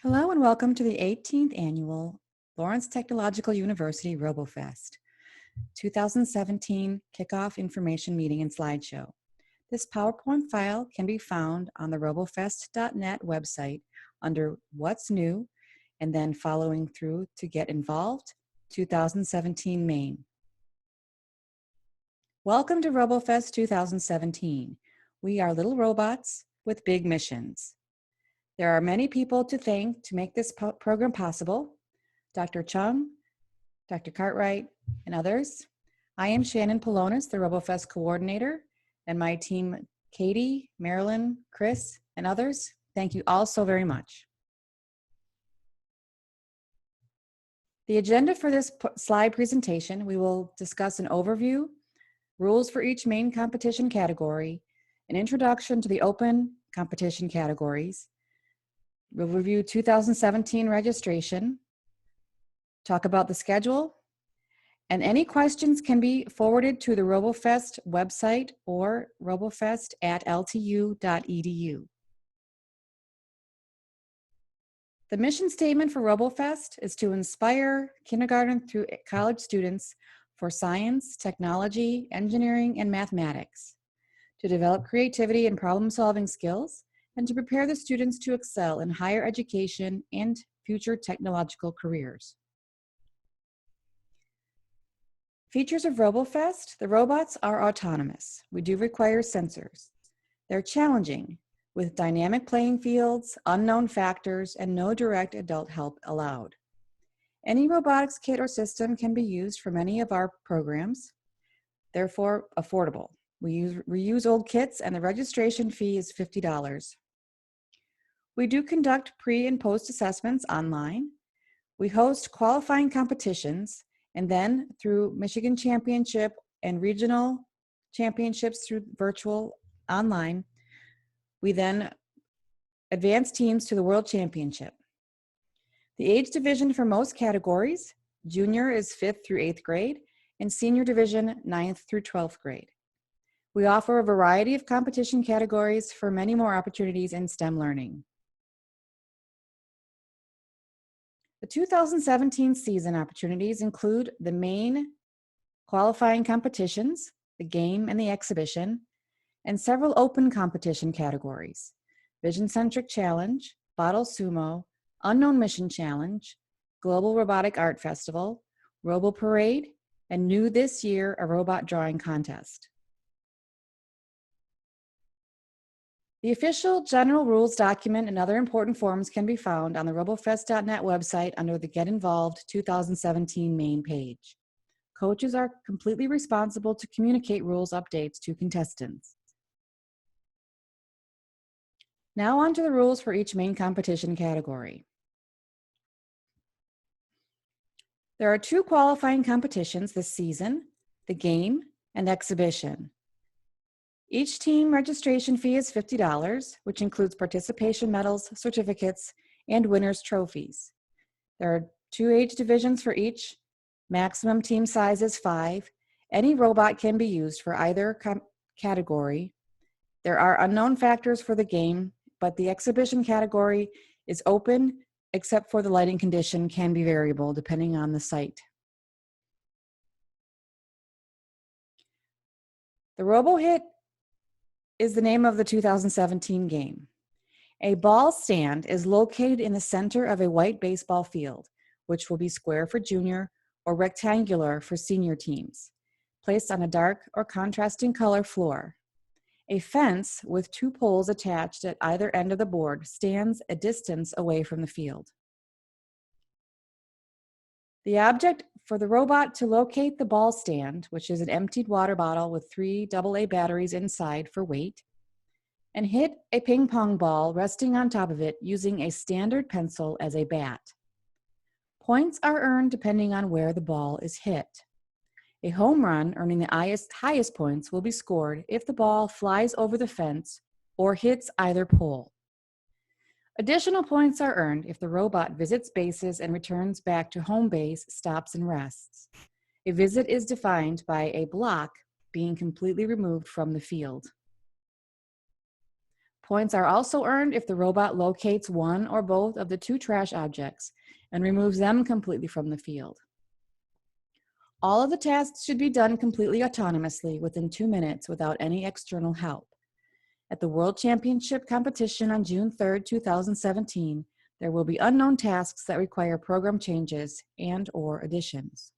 Hello and welcome to the 18th Annual Lawrence Technological University Robofest 2017 Kickoff Information Meeting and Slideshow. This PowerPoint file can be found on the robofest.net website under What's New and then following through to Get Involved 2017 Main. Welcome to RoboFest 2017. We are little robots with big missions. There are many people to thank to make this program possible. Dr. Chung, Dr. Cartwright, and others. I am Shannon Polonis, the RoboFest coordinator, and my team, Katie, Marilyn, Chris, and others. Thank you all so very much. The agenda for this slide presentation, we will discuss an overview, rules for each main competition category, an introduction to the open competition categories. We'll review 2017 registration, talk about the schedule, and any questions can be forwarded to the RoboFest website or robofest@ltu.edu. The mission statement for RoboFest is to inspire kindergarten through college students for science, technology, engineering, and mathematics, to develop creativity and problem-solving skills, and to prepare the students to excel in higher education and future technological careers. Features of RoboFest: the robots are autonomous. We do require sensors. They're challenging, with dynamic playing fields, unknown factors, and no direct adult help allowed. Any robotics kit or system can be used for many of our programs, therefore affordable. We reuse old kits and the registration fee is $50. We do conduct pre and post assessments online. We host qualifying competitions, and then through Michigan Championship and regional championships through virtual online, we then advance teams to the World Championship. The age division for most categories: junior is 5th through 8th grade, and senior division 9th through 12th grade. We offer a variety of competition categories for many more opportunities in STEM learning. The 2017 season opportunities include the main qualifying competitions, the game and the exhibition, and several open competition categories: Vision Centric Challenge, BottleSumo, Unknown Mission Challenge, Global Robotic Art Festival, RoboParade, and new this year, a robot drawing contest. The official general rules document and other important forms can be found on the robofest.net website under the Get Involved 2017 main page. Coaches are completely responsible to communicate rules updates to contestants. Now on to the rules for each main competition category. There are 2 qualifying competitions this season: the game and exhibition. Each team registration fee is $50, which includes participation medals, certificates, and winners' trophies. There are 2 age divisions for each. Maximum team size is 5. Any robot can be used for either category. There are unknown factors for the game, but the exhibition category is open, except for the lighting condition can be variable depending on the site. The RoboHit is the name of the 2017 game. A ball stand is located in the center of a white baseball field, which will be square for junior or rectangular for senior teams, placed on a dark or contrasting color floor. A fence with 2 poles attached at either end of the board stands a distance away from the field. The object for the robot to locate the ball stand, which is an emptied water bottle with 3 AA batteries inside for weight, and hit a ping pong ball resting on top of it using a standard pencil as a bat. Points are earned depending on where the ball is hit. A home run earning the highest points will be scored if the ball flies over the fence or hits either pole. Additional points are earned if the robot visits bases and returns back to home base, stops and rests. A visit is defined by a block being completely removed from the field. Points are also earned if the robot locates one or both of the two trash objects and removes them completely from the field. All of the tasks should be done completely autonomously within 2 minutes without any external help. At the World Championship competition on June 3, 2017, there will be unknown tasks that require program changes and/or additions.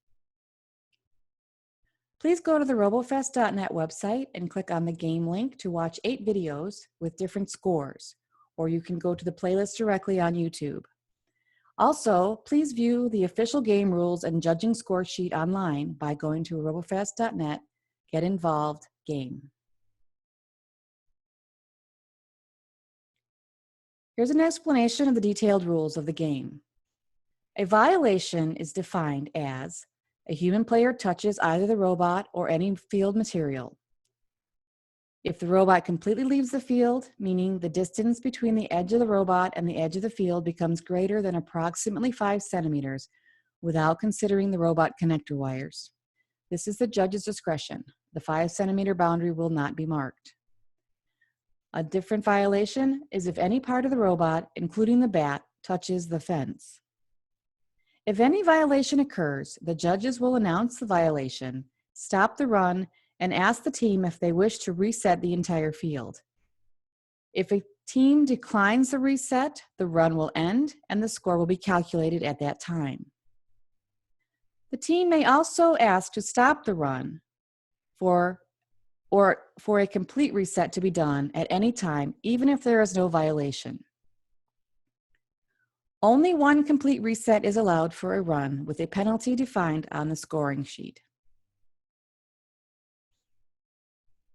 Please go to the robofest.net website and click on the game link to watch 8 videos with different scores, or you can go to the playlist directly on YouTube. Also, please view the official game rules and judging score sheet online by going to robofest.net, get involved, game. Here's an explanation of the detailed rules of the game. A violation is defined as a human player touches either the robot or any field material. If the robot completely leaves the field, meaning the distance between the edge of the robot and the edge of the field becomes greater than approximately 5 centimeters without considering the robot connector wires. This is the judge's discretion. The 5 centimeter boundary will not be marked. A different violation is if any part of the robot, including the bat, touches the fence. If any violation occurs, the judges will announce the violation, stop the run, and ask the team if they wish to reset the entire field. If a team declines the reset, the run will end and the score will be calculated at that time. The team may also ask to stop the run for a complete reset to be done at any time, even if there is no violation. Only one complete reset is allowed for a run with a penalty defined on the scoring sheet.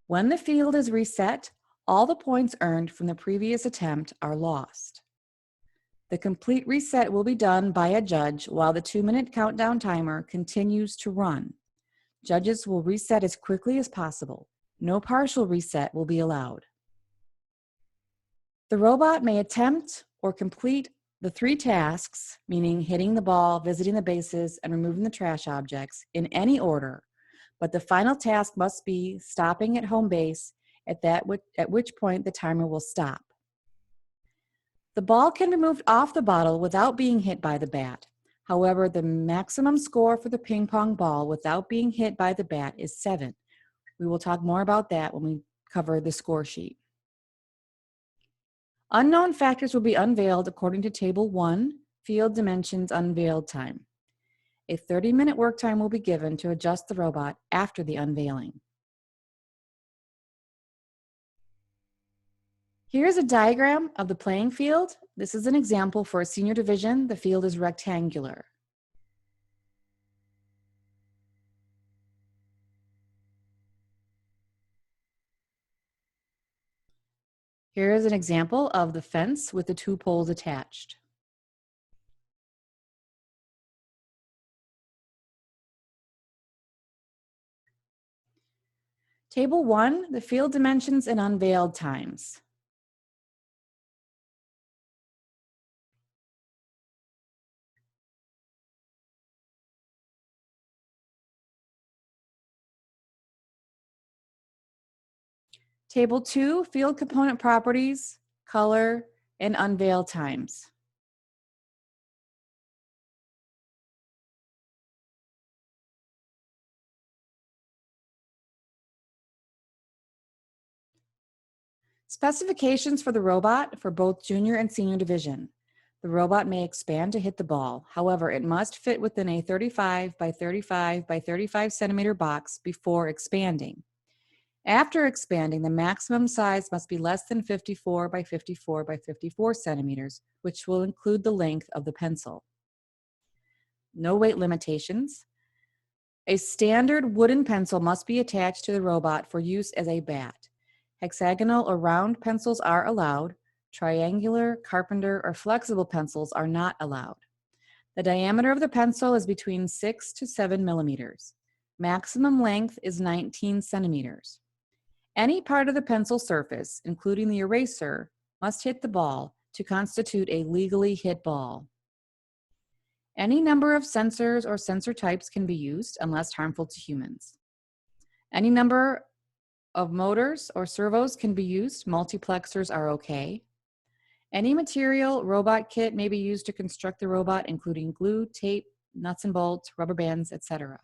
When the field is reset, all the points earned from the previous attempt are lost. The complete reset will be done by a judge while the 2-minute countdown timer continues to run. Judges will reset as quickly as possible. No partial reset will be allowed. The robot may attempt or complete the 3 tasks, meaning hitting the ball, visiting the bases, and removing the trash objects, in any order, but the final task must be stopping at home base, at which point the timer will stop. The ball can be moved off the bottle without being hit by the bat. However, the maximum score for the ping pong ball without being hit by the bat is 7. We will talk more about that when we cover the score sheet. Unknown factors will be unveiled according to Table 1, Field Dimensions Unveiled Time. A 30-minute work time will be given to adjust the robot after the unveiling. Here's a diagram of the playing field. This is an example for a senior division. The field is rectangular. Here is an example of the fence with the 2 poles attached. Table 1, the field dimensions and unveiled times. Table 2, field component properties, color, and unveil times. Specifications for the robot for both junior and senior division. The robot may expand to hit the ball. However, it must fit within a 35 by 35 by 35 centimeter box before expanding. After expanding, the maximum size must be less than 54 by 54 by 54 centimeters, which will include the length of the pencil. No weight limitations. A standard wooden pencil must be attached to the robot for use as a bat. Hexagonal or round pencils are allowed. Triangular, carpenter, or flexible pencils are not allowed. The diameter of the pencil is between 6 to 7 millimeters. Maximum length is 19 centimeters. Any part of the pencil surface, including the eraser, must hit the ball to constitute a legally hit ball. Any number of sensors or sensor types can be used unless harmful to humans. Any number of motors or servos can be used. Multiplexers are okay. Any material robot kit may be used to construct the robot, including glue, tape, nuts and bolts, rubber bands, etc.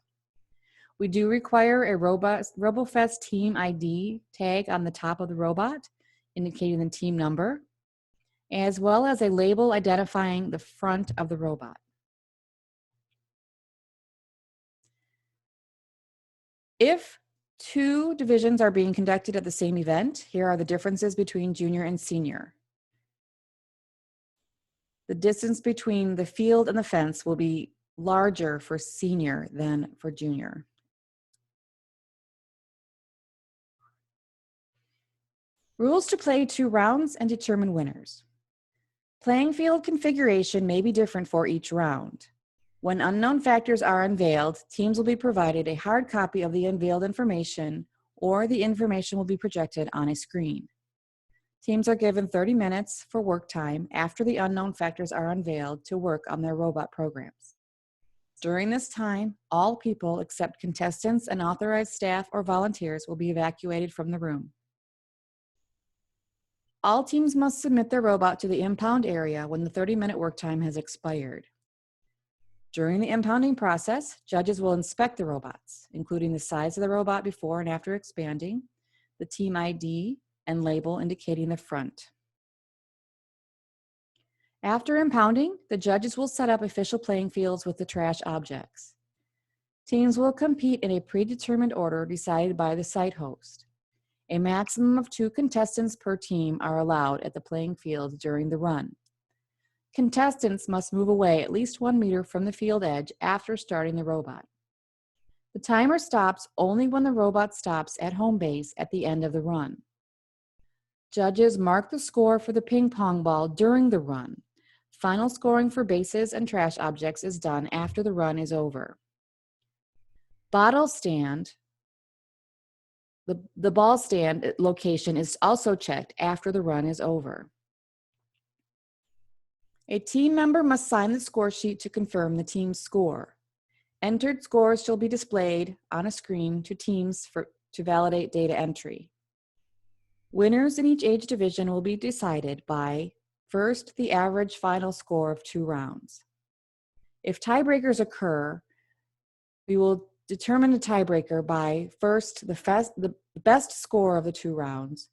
We do require a RoboFest team ID tag on the top of the robot, indicating the team number, as well as a label identifying the front of the robot. If two divisions are being conducted at the same event, here are the differences between junior and senior. The distance between the field and the fence will be larger for senior than for junior. Rules to play 2 rounds and determine winners. Playing field configuration may be different for each round. When unknown factors are unveiled, teams will be provided a hard copy of the unveiled information, or the information will be projected on a screen. Teams are given 30 minutes for work time after the unknown factors are unveiled to work on their robot programs. During this time, all people except contestants and authorized staff or volunteers will be evacuated from the room. All teams must submit their robot to the impound area when the 30-minute work time has expired. During the impounding process, judges will inspect the robots, including the size of the robot before and after expanding, the team ID, and label indicating the front. After impounding, the judges will set up official playing fields with the trash objects. Teams will compete in a predetermined order decided by the site host. A maximum of 2 contestants per team are allowed at the playing field during the run. Contestants must move away at least 1 meter from the field edge after starting the robot. The timer stops only when the robot stops at home base at the end of the run. Judges mark the score for the ping pong ball during the run. Final scoring for bases and trash objects is done after the run is over. Bottle stand. The ball stand location is also checked after the run is over. A team member must sign the score sheet to confirm the team's score. Entered scores shall be displayed on a screen to teams to validate data entry. Winners in each age division will be decided by, first, the average final score of 2 rounds. If tiebreakers occur, we will determine the tiebreaker by, first, the best score of the 2 rounds,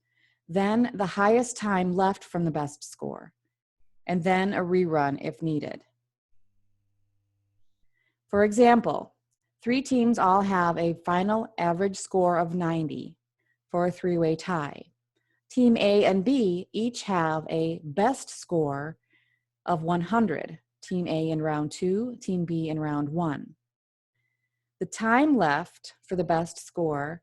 then the highest time left from the best score, and then a rerun if needed. For example, 3 teams all have a final average score of 90 for a 3-way tie. Team A and B each have a best score of 100. Team A in round 2, Team B in round 1. The time left for the best score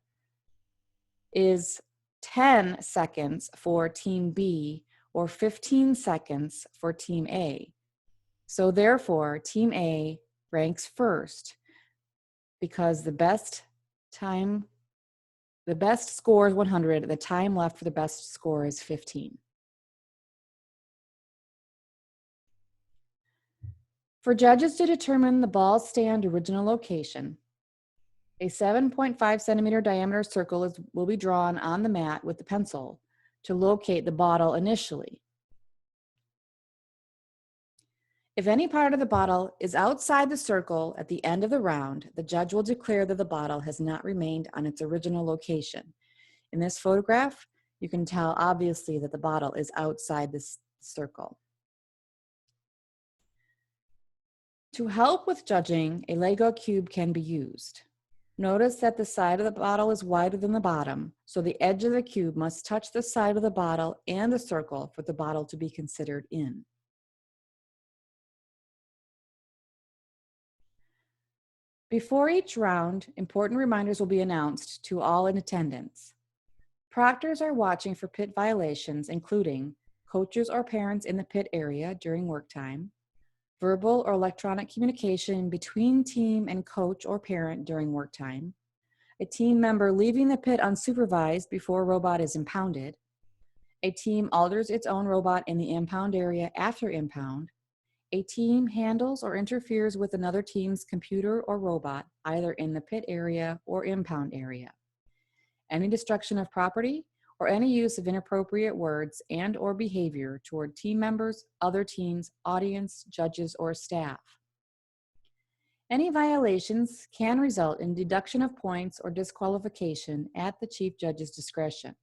is 10 seconds for Team B or 15 seconds for Team A. So therefore, Team A ranks first because the best score is 100, the time left for the best score is 15. For judges to determine the ball stand original location, a 7.5 centimeter diameter circle will be drawn on the mat with the pencil to locate the bottle initially. If any part of the bottle is outside the circle at the end of the round, the judge will declare that the bottle has not remained on its original location. In this photograph, you can tell obviously that the bottle is outside this circle. To help with judging, a Lego cube can be used. Notice that the side of the bottle is wider than the bottom, so the edge of the cube must touch the side of the bottle and the circle for the bottle to be considered in. Before each round, important reminders will be announced to all in attendance. Proctors are watching for pit violations, including coaches or parents in the pit area during work time, verbal or electronic communication between team and coach or parent during work time, a team member leaving the pit unsupervised before a robot is impounded, a team alters its own robot in the impound area after impound, a team handles or interferes with another team's computer or robot either in the pit area or impound area, any destruction of property, or any use of inappropriate words and/or behavior toward team members, other teams, audience, judges, or staff. Any violations can result in deduction of points or disqualification at the chief judge's discretion.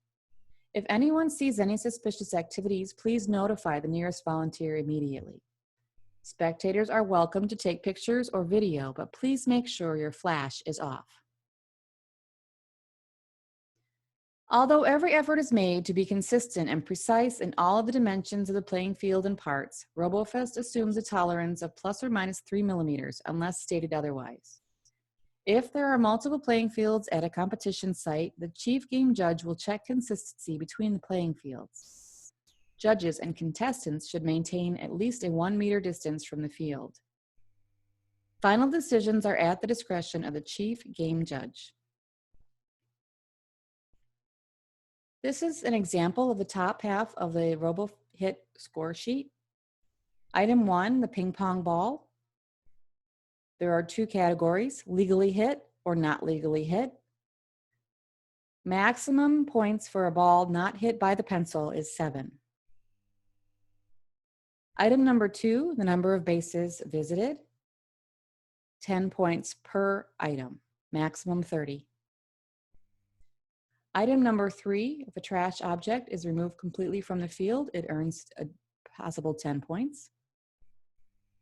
If anyone sees any suspicious activities, please notify the nearest volunteer immediately. Spectators are welcome to take pictures or video, but please make sure your flash is off. Although every effort is made to be consistent and precise in all of the dimensions of the playing field and parts, Robofest assumes a tolerance of plus or minus 3 millimeters unless stated otherwise. If there are multiple playing fields at a competition site, the chief game judge will check consistency between the playing fields. Judges and contestants should maintain at least a 1 meter distance from the field. Final decisions are at the discretion of the chief game judge. This is an example of the top half of the RoboHit score sheet. Item 1, the ping pong ball. There are 2 categories, legally hit or not legally hit. Maximum points for a ball not hit by the pencil is 7. Item number 2, the number of bases visited. 10 points per item, maximum 30. Item number 3, if a trash object is removed completely from the field, it earns a possible 10 points.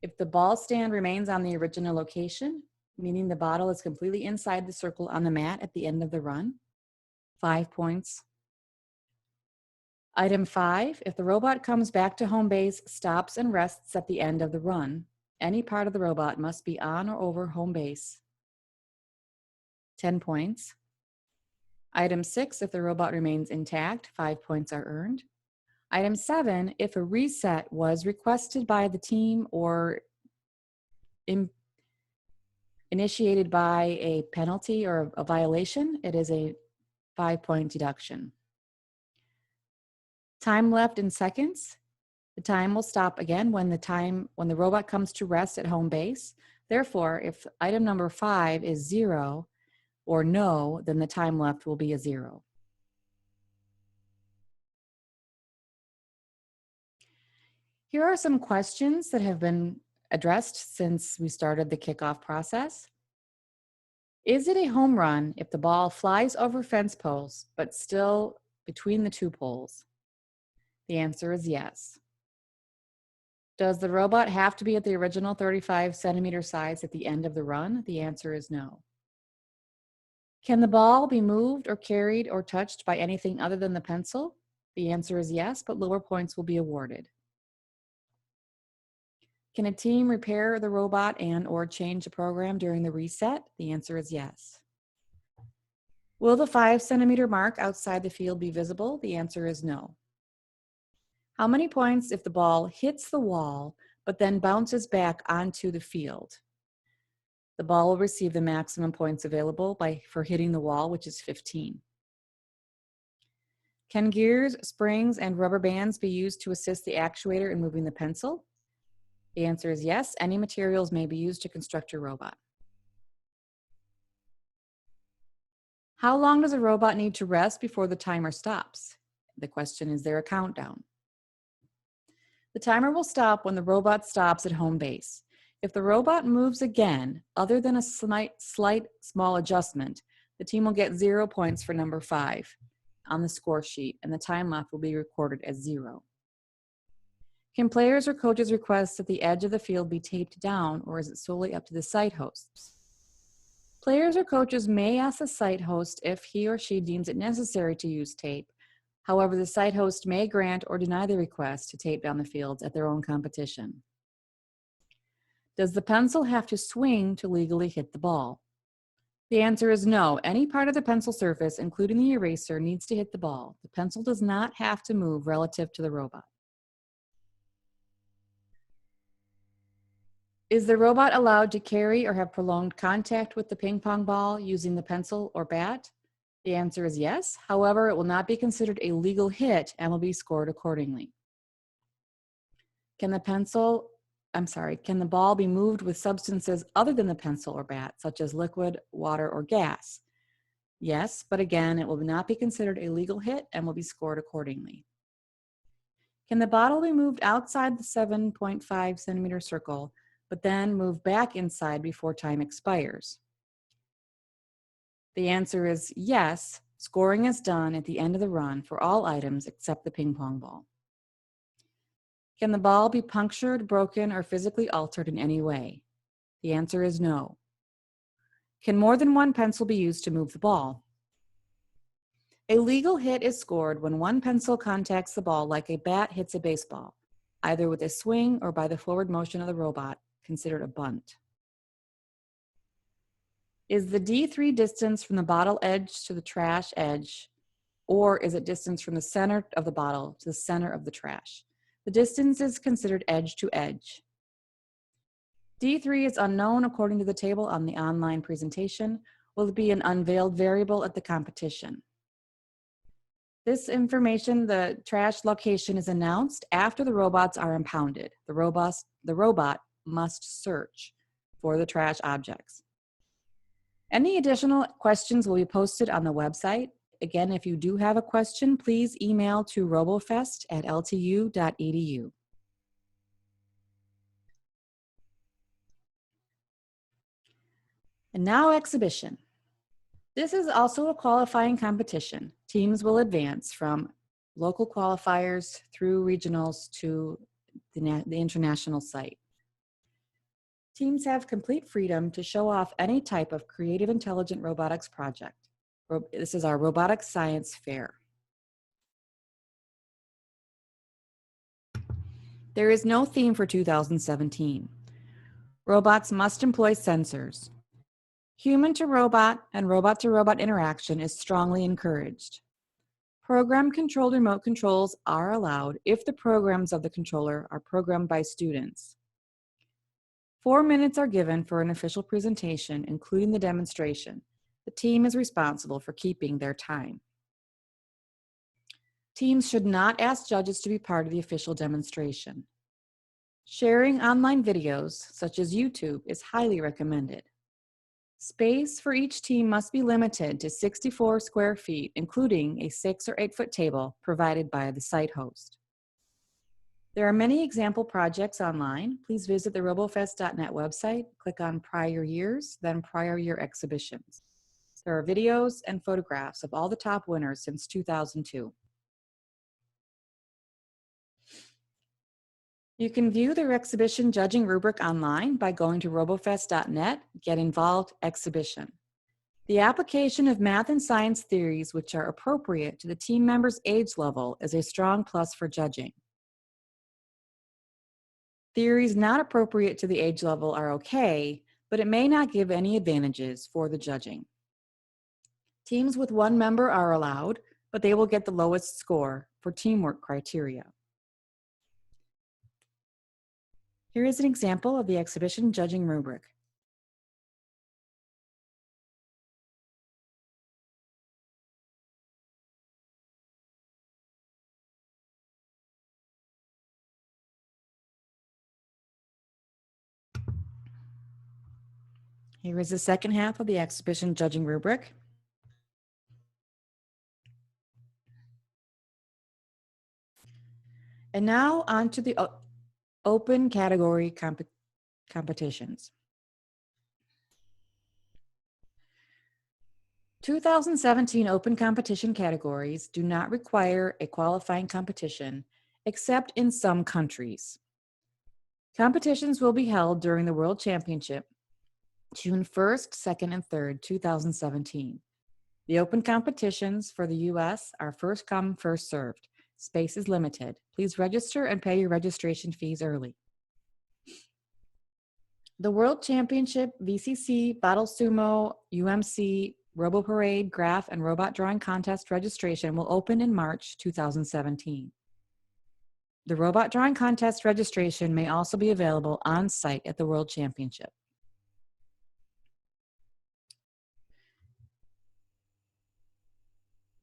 If the ball stand remains on the original location, meaning the bottle is completely inside the circle on the mat at the end of the run, 5 points. Item 5, if the robot comes back to home base, stops and rests at the end of the run, any part of the robot must be on or over home base, 10 points. Item 6, if the robot remains intact, 5 points are earned. Item 7, if a reset was requested by the team or initiated by a penalty or a violation, it is a 5-point deduction. Time left in seconds. The time will stop again when the robot comes to rest at home base. Therefore, if item number 5 is 0, or no, then the time left will be a 0. Here are some questions that have been addressed since we started the kickoff process. Is it a home run if the ball flies over fence posts but still between the 2 poles? The answer is yes. Does the robot have to be at the original 35 centimeter size at the end of the run? The answer is no. Can the ball be moved or carried or touched by anything other than the pencil? The answer is yes, but lower points will be awarded. Can a team repair the robot and/or change the program during the reset? The answer is yes. Will the 5 centimeter mark outside the field be visible? The answer is no. How many points if the ball hits the wall but then bounces back onto the field? The ball will receive the maximum points available for hitting the wall, which is 15. Can gears, springs, and rubber bands be used to assist the actuator in moving the pencil? The answer is yes. Any materials may be used to construct your robot. How long does a robot need to rest before the timer stops? The question is, there a countdown? The timer will stop when the robot stops at home base. If the robot moves again, other than a slight small adjustment, the team will get 0 points for number 5 on the score sheet, and the time left will be recorded as 0. Can players or coaches request that the edge of the field be taped down, or is it solely up to the site hosts? Players or coaches may ask the site host if he or she deems it necessary to use tape. However, the site host may grant or deny the request to tape down the fields at their own competition. Does the pencil have to swing to legally hit the ball? The answer is no. Any part of the pencil surface, including the eraser, needs to hit the ball. The pencil does not have to move relative to the robot. Is the robot allowed to carry or have prolonged contact with the ping pong ball using the pencil or bat? The answer is yes. However, it will not be considered a legal hit and will be scored accordingly. Can the ball be moved with substances other than the pencil or bat, such as liquid, water, or gas? Yes, but again, it will not be considered a legal hit and will be scored accordingly. Can the bottle be moved outside the 7.5 centimeter circle, but then move back inside before time expires? The answer is yes. Scoring is done at the end of the run for all items except the ping pong ball. Can the ball be punctured, broken, or physically altered in any way? The answer is no. Can more than one pencil be used to move the ball? A legal hit is scored when one pencil contacts the ball like a bat hits a baseball, either with a swing or by the forward motion of the robot, considered a bunt. Is the D3 distance from the bottle edge to the trash edge, or is it distance from the center of the bottle to the center of the trash? The distance is considered edge to edge. D3 is unknown according to the table on the online presentation. Will it be an unveiled variable at the competition? This information, the trash location, is announced after the robots are impounded. The robot must search for the trash objects. Any additional questions will be posted on the website. Again, if you do have a question, please email to robofest@ltu.edu. And now exhibition. This is also a qualifying competition. Teams will advance from local qualifiers through regionals to the international site. Teams have complete freedom to show off any type of creative intelligent robotics project. This is our Robotics Science Fair. There is no theme for 2017. Robots must employ sensors. Human to robot and robot to robot interaction is strongly encouraged. Program-controlled remote controls are allowed if the programs of the controller are programmed by students. 4 minutes are given for an official presentation, including the demonstration. The team is responsible for keeping their time. Teams should not ask judges to be part of the official demonstration. Sharing online videos, such as YouTube, is highly recommended. Space for each team must be limited to 64 square feet, including a 6 or 8 foot table provided by the site host. There are many example projects online. Please visit the robofest.net website, click on prior years, then prior year exhibitions. There are videos and photographs of all the top winners since 2002. You can view their exhibition judging rubric online by going to robofest.net, Get Involved Exhibition. The application of math and science theories which are appropriate to the team member's age level is a strong plus for judging. Theories not appropriate to the age level are okay, but it may not give any advantages for the judging. Teams with one member are allowed, but they will get the lowest score for teamwork criteria. Here is an example of the exhibition judging rubric. Here is the second half of the exhibition judging rubric. And now on to the open category competitions. 2017 open competition categories do not require a qualifying competition except in some countries. Competitions will be held during the World Championship, June 1st, 2nd, and 3rd, 2017. The open competitions for the US are first come, first served. Space is limited. Please register and pay your registration fees early. The World Championship, VCC, BottleSumo, UMC, RoboParade, GRAF, and Robot Drawing Contest registration will open in March 2017. The Robot Drawing Contest registration may also be available on site at the World Championship.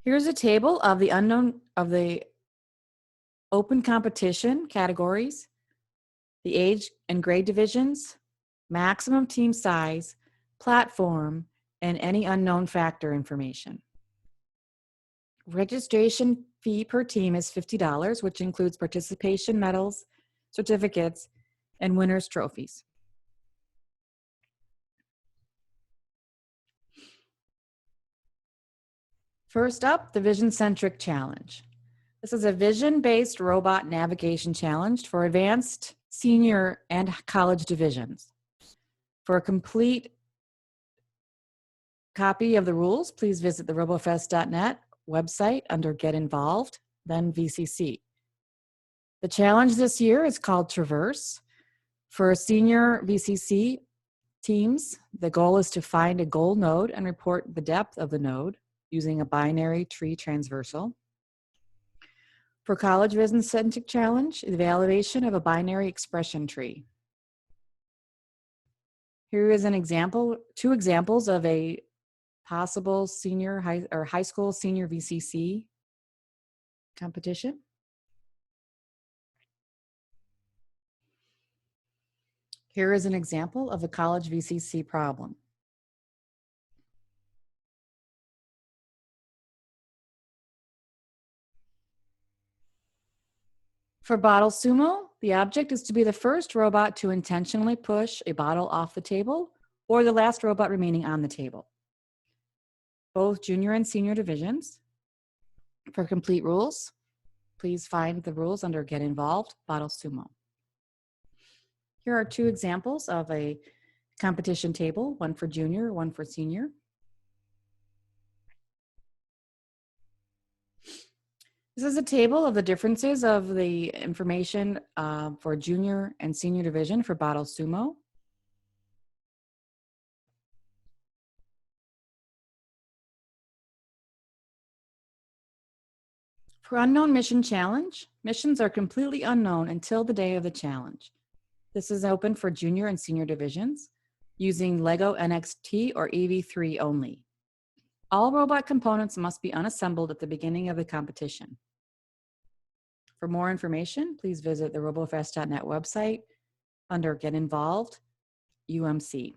Here's a table of the open competition categories, the age and grade divisions, maximum team size, platform, and any unknown factor information. Registration fee per team is $50, which includes participation medals, certificates, and winners' trophies. First up, the Vision Centric Challenge. This is a vision-based robot navigation challenge for advanced, senior, and college divisions. For a complete copy of the rules, please visit the robofest.net website under Get Involved, then VCC. The challenge this year is called Traverse. For senior VCC teams, the goal is to find a goal node and report the depth of the node using a binary tree transversal. For College Vision Centric Challenge, the validation of a binary expression tree. Here is an example, 2 examples of a possible senior high school senior VCC competition. Here is an example of a college VCC problem. For BottleSumo, the object is to be the first robot to intentionally push a bottle off the table or the last robot remaining on the table. Both junior and senior divisions. For complete rules, please find the rules under Get Involved, BottleSumo. Here are 2 examples of a competition table, one for junior, one for senior. This is a table of the differences of the information for junior and senior division for BottleSumo. For Unknown Mission Challenge, missions are completely unknown until the day of the challenge. This is open for junior and senior divisions using Lego NXT or EV3 only. All robot components must be unassembled at the beginning of the competition. For more information, please visit the robofest.net website under Get Involved, UMC.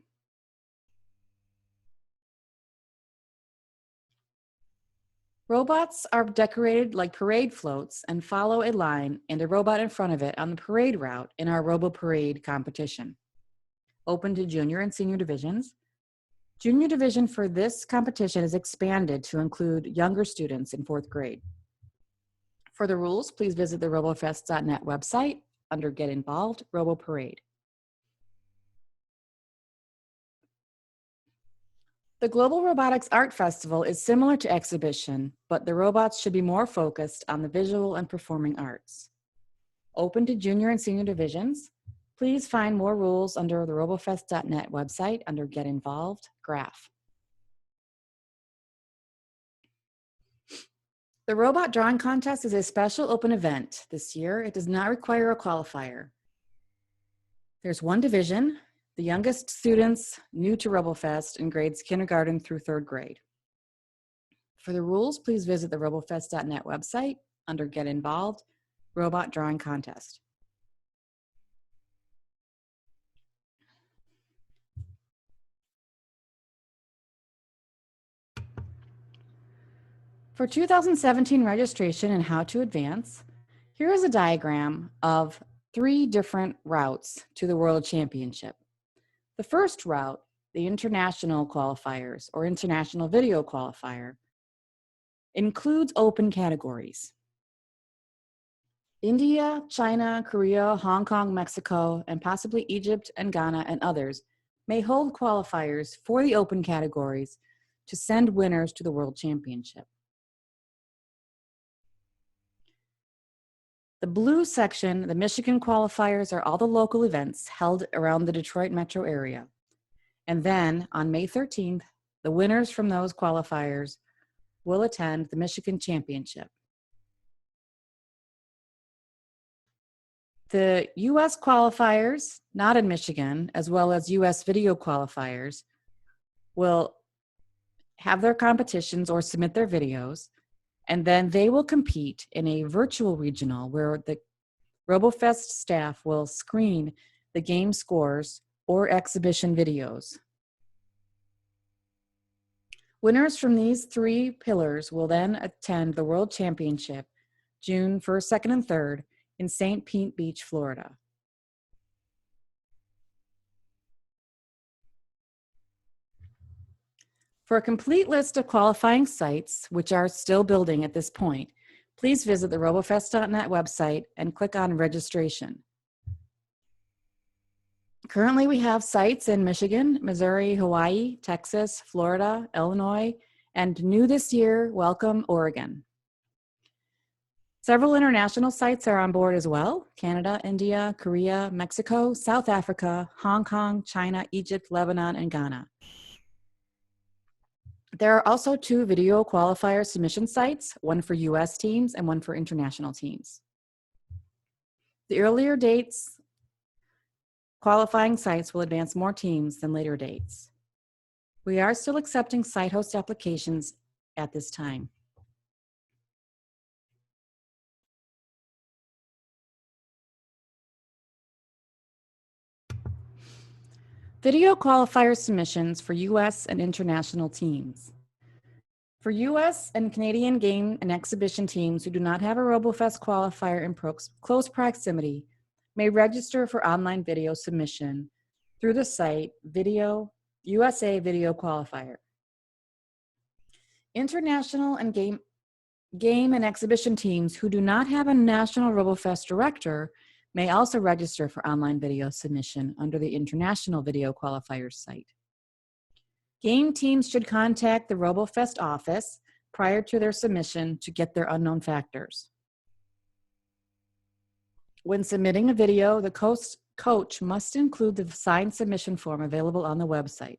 Robots are decorated like parade floats and follow a line and a robot in front of it on the parade route in our RoboParade competition. Open to junior and senior divisions. Junior division for this competition is expanded to include younger students in 4th grade. For the rules, please visit the robofest.net website under Get Involved, RoboParade. The Global Robotics Art Festival is similar to exhibition, but the robots should be more focused on the visual and performing arts. Open to junior and senior divisions. Please find more rules under the robofest.net website under Get Involved, GRAF. The Robot Drawing Contest is a special open event this year. It does not require a qualifier. There's 1 division, the youngest students new to RoboFest in grades kindergarten through 3rd grade. For the rules, please visit the robofest.net website under Get Involved, Robot Drawing Contest. For 2017 registration and how to advance, here is a diagram of 3 different routes to the World Championship. The first route, the international qualifiers or international video qualifier, includes open categories. India, China, Korea, Hong Kong, Mexico, and possibly Egypt and Ghana and others may hold qualifiers for the open categories to send winners to the World Championship. The blue section, the Michigan qualifiers, are all the local events held around the Detroit metro area. And then on May 13th, the winners from those qualifiers will attend the Michigan Championship. The US qualifiers, not in Michigan, as well as US video qualifiers, will have their competitions or submit their videos, and then they will compete in a virtual regional where the RoboFest staff will screen the game scores or exhibition videos. Winners from these 3 pillars will then attend the World Championship, June 1st, 2nd, and 3rd in St. Pete Beach, Florida. For a complete list of qualifying sites, which are still building at this point, please visit the robofest.net website and click on registration. Currently, we have sites in Michigan, Missouri, Hawaii, Texas, Florida, Illinois, and new this year, welcome Oregon. Several international sites are on board as well: Canada, India, Korea, Mexico, South Africa, Hong Kong, China, Egypt, Lebanon, and Ghana. There are also 2 video qualifier submission sites, one for US teams and one for international teams. The earlier dates qualifying sites will advance more teams than later dates. We are still accepting site host applications at this time. Video qualifier submissions for US and international teams. For US and Canadian game and exhibition teams who do not have a RoboFest qualifier in close proximity may register for online video submission through the site USA Video Qualifier. International and game and exhibition teams who do not have a national RoboFest director may also register for online video submission under the International Video Qualifiers site. Game teams should contact the RoboFest office prior to their submission to get their unknown factors. When submitting a video, the coach must include the signed submission form available on the website.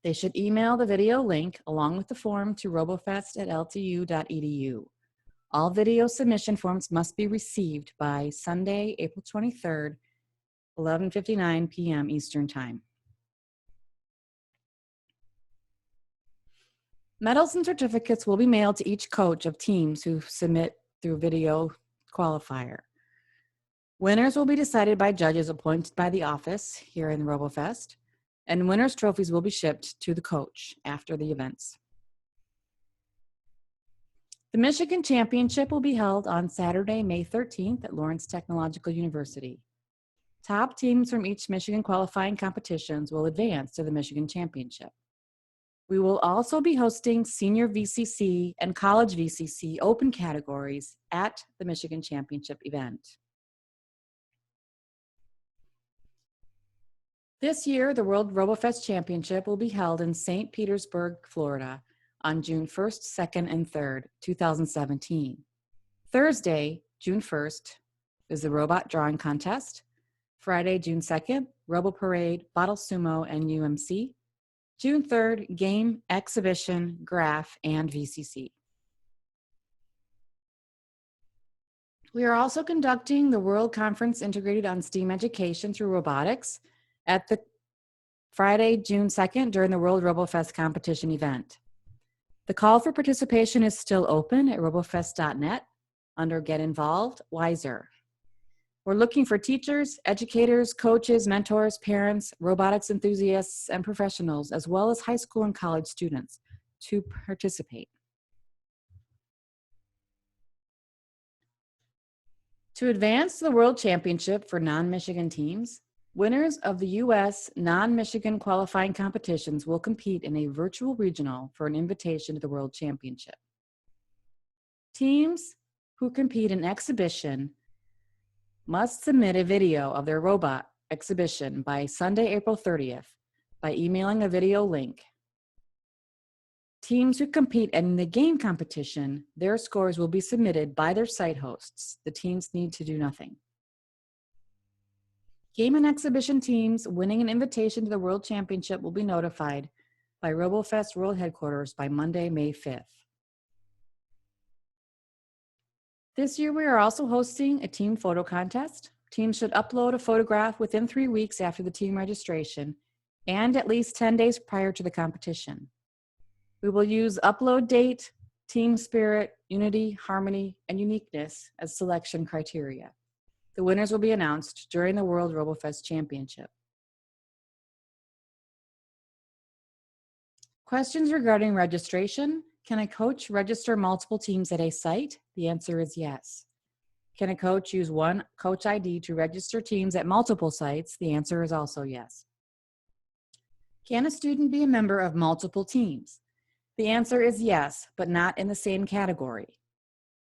They should email the video link along with the form to robofest@ltu.edu. All video submission forms must be received by Sunday, April 23rd, 11:59 p.m. Eastern Time. Medals and certificates will be mailed to each coach of teams who submit through video qualifier. Winners will be decided by judges appointed by the office here in RoboFest, and winners' trophies will be shipped to the coach after the events. The Michigan Championship will be held on Saturday, May 13th at Lawrence Technological University. Top teams from each Michigan qualifying competitions will advance to the Michigan Championship. We will also be hosting senior VCC and college VCC open categories at the Michigan Championship event. This year, the World RoboFest Championship will be held in St. Petersburg, Florida on June 1st, 2nd, and 3rd, 2017. Thursday, June 1st, is the Robot Drawing Contest. Friday, June 2nd, RoboParade, BottleSumo, and UMC. June 3rd, Game, Exhibition, GRAF, and VCC. We are also conducting the World Conference Integrated on STEAM Education through Robotics at the Friday, June 2nd during the World RoboFest competition event. The call for participation is still open at robofest.net under Get Involved, Waiver. We're looking for teachers, educators, coaches, mentors, parents, robotics enthusiasts, and professionals, as well as high school and college students to participate. To advance to the World Championship for non-Michigan teams, winners of the U.S. non-Michigan qualifying competitions will compete in a virtual regional for an invitation to the World Championship. Teams who compete in exhibition must submit a video of their robot exhibition by Sunday, April 30th by emailing a video link. Teams who compete in the game competition, their scores will be submitted by their site hosts. The teams need to do nothing. Game and exhibition teams winning an invitation to the World Championship will be notified by RoboFest World Headquarters by Monday, May 5th. This year, we are also hosting a team photo contest. Teams should upload a photograph within 3 weeks after the team registration and at least 10 days prior to the competition. We will use upload date, team spirit, unity, harmony, and uniqueness as selection criteria. The winners will be announced during the World RoboFest Championship. Questions regarding registration. Can a coach register multiple teams at a site? The answer is yes. Can a coach use one coach ID to register teams at multiple sites? The answer is also yes. Can a student be a member of multiple teams? The answer is yes, but not in the same category.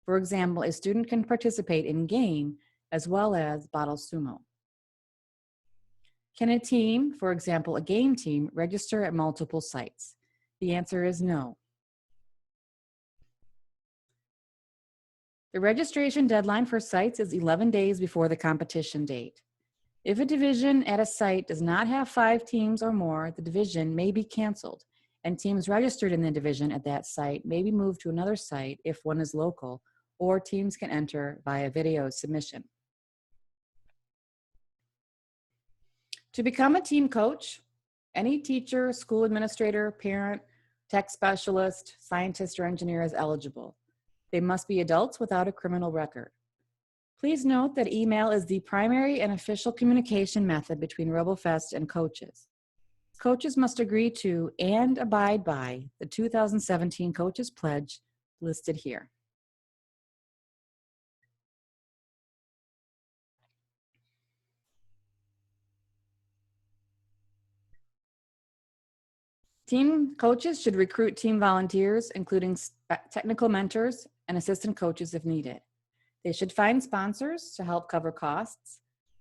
For example, a student can participate in game as well as BottleSumo. Can a team, for example, a game team, register at multiple sites? The answer is no. The registration deadline for sites is 11 days before the competition date. If a division at a site does not have 5 teams or more, the division may be canceled, and teams registered in the division at that site may be moved to another site if one is local, or teams can enter via video submission. To become a team coach, any teacher, school administrator, parent, tech specialist, scientist, or engineer is eligible. They must be adults without a criminal record. Please note that email is the primary and official communication method between RoboFest and coaches. Coaches must agree to and abide by the 2017 Coaches Pledge listed here. Team coaches should recruit team volunteers, including technical mentors and assistant coaches if needed. They should find sponsors to help cover costs,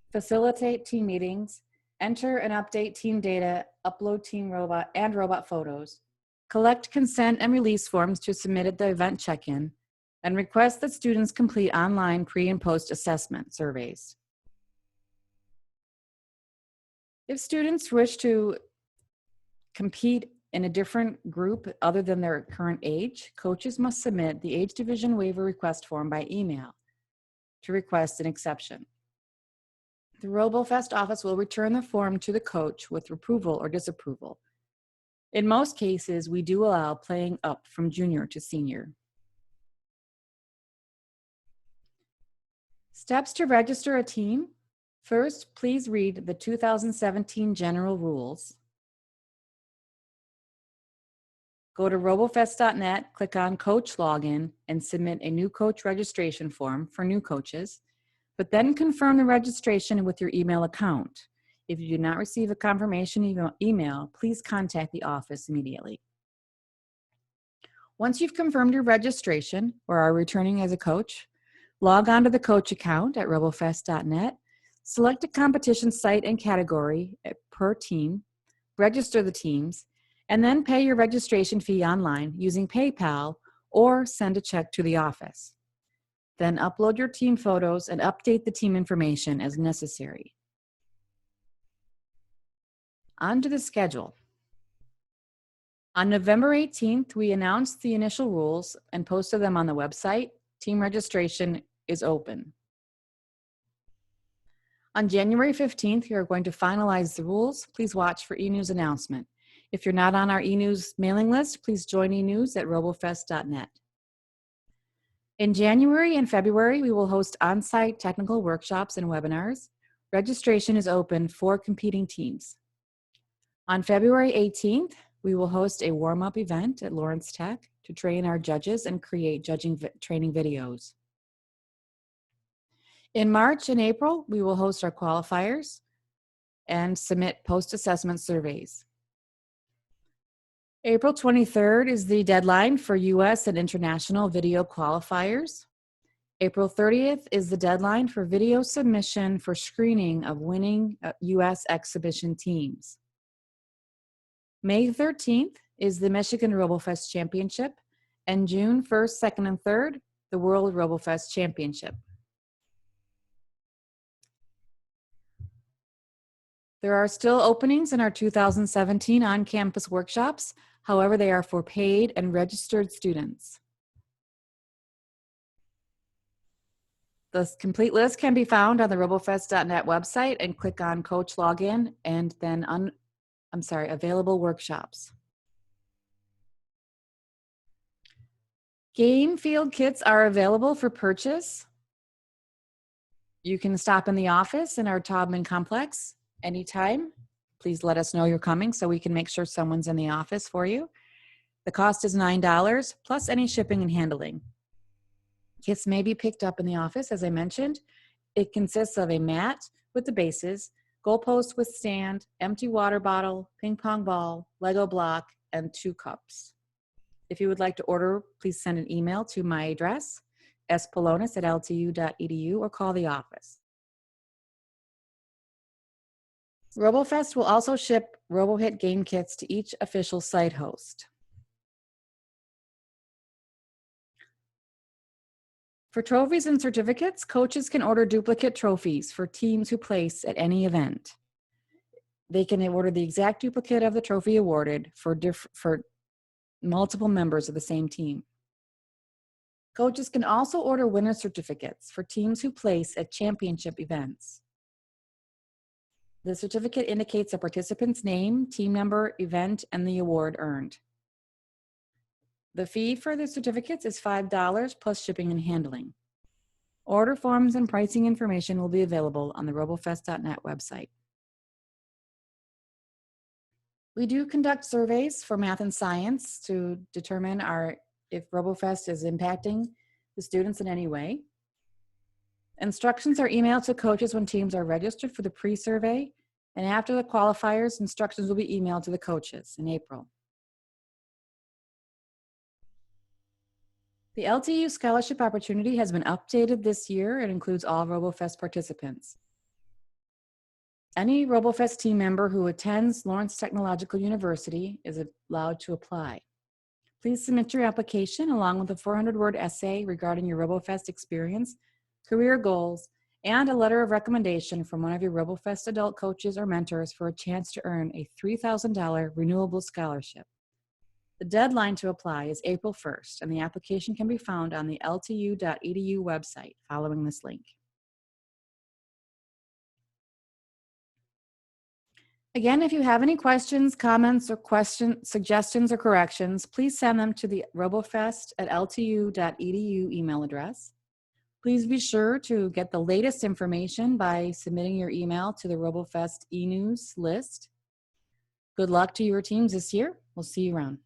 facilitate team meetings, enter and update team data, upload team robot and robot photos, collect consent and release forms to submit at the event check-in, and request that students complete online pre- and post-assessment surveys. If students wish to compete in a different group other than their current age, coaches must submit the age division waiver request form by email to request an exception. The RoboFest office will return the form to the coach with approval or disapproval. In most cases, we do allow playing up from junior to senior. Steps to register a team. First, please read the 2017 general rules. Go to robofest.net, click on Coach Login, and submit a new coach registration form for new coaches, but then confirm the registration with your email account. If you do not receive a confirmation email, please contact the office immediately. Once you've confirmed your registration or are returning as a coach, log on to the coach account at robofest.net, select a competition site and category per team, register the teams, and then pay your registration fee online using PayPal or send a check to the office. Then upload your team photos and update the team information as necessary. On to the schedule. On November 18th, we announced the initial rules and posted them on the website. Team registration is open. On January 15th, we are going to finalize the rules. Please watch for e-news announcement. If you're not on our e-news mailing list, please join e-news at robofest.net. In January and February, we will host on-site technical workshops and webinars. Registration is open for competing teams. On February 18th, we will host a warm-up event at Lawrence Tech to train our judges and create training videos. In March and April, we will host our qualifiers and submit post-assessment surveys. April 23rd is the deadline for US and international video qualifiers. April 30th is the deadline for video submission for screening of winning US exhibition teams. May 13th is the Michigan RoboFest Championship, and June 1st, 2nd, and 3rd, the World RoboFest Championship. There are still openings in our 2017 on-campus workshops. However, they are for paid and registered students. The complete list can be found on the robofest.net website, and click on Coach Login and then available workshops. Game field kits are available for purchase. You can stop in the office in our Taubman complex anytime. Please let us know you're coming so we can make sure someone's in the office for you. The cost is $9 plus any shipping and handling. Kits may be picked up in the office, as I mentioned. It consists of a mat with the bases, goalpost with stand, empty water bottle, ping pong ball, Lego block, and 2 cups. If you would like to order, please send an email to my address, spolonis@ltu.edu, or call the office. Robofest will also ship RoboHit Game Kits to each official site host. For trophies and certificates, coaches can order duplicate trophies for teams who place at any event. They can order the exact duplicate of the trophy awarded for multiple members of the same team. Coaches can also order winner certificates for teams who place at championship events. The certificate indicates a participant's name, team number, event, and the award earned. The fee for the certificates is $5 plus shipping and handling. Order forms and pricing information will be available on the robofest.net website. We do conduct surveys for math and science to determine if RoboFest is impacting the students in any way. Instructions are emailed to coaches when teams are registered for the pre-survey, and after the qualifiers, instructions will be emailed to the coaches in April. The LTU scholarship opportunity has been updated this year and includes all RoboFest participants. Any RoboFest team member who attends Lawrence Technological University is allowed to apply. Please submit your application along with a 400-word essay regarding your RoboFest experience, career goals, and a letter of recommendation from one of your RoboFest adult coaches or mentors for a chance to earn a $3,000 renewable scholarship. The deadline to apply is April 1st, and the application can be found on the ltu.edu website following this link. Again, if you have any questions, comments, or suggestions or corrections, please send them to the robofest@ltu.edu email address. Please be sure to get the latest information by submitting your email to the RoboFest e-news list. Good luck to your teams this year. We'll see you around.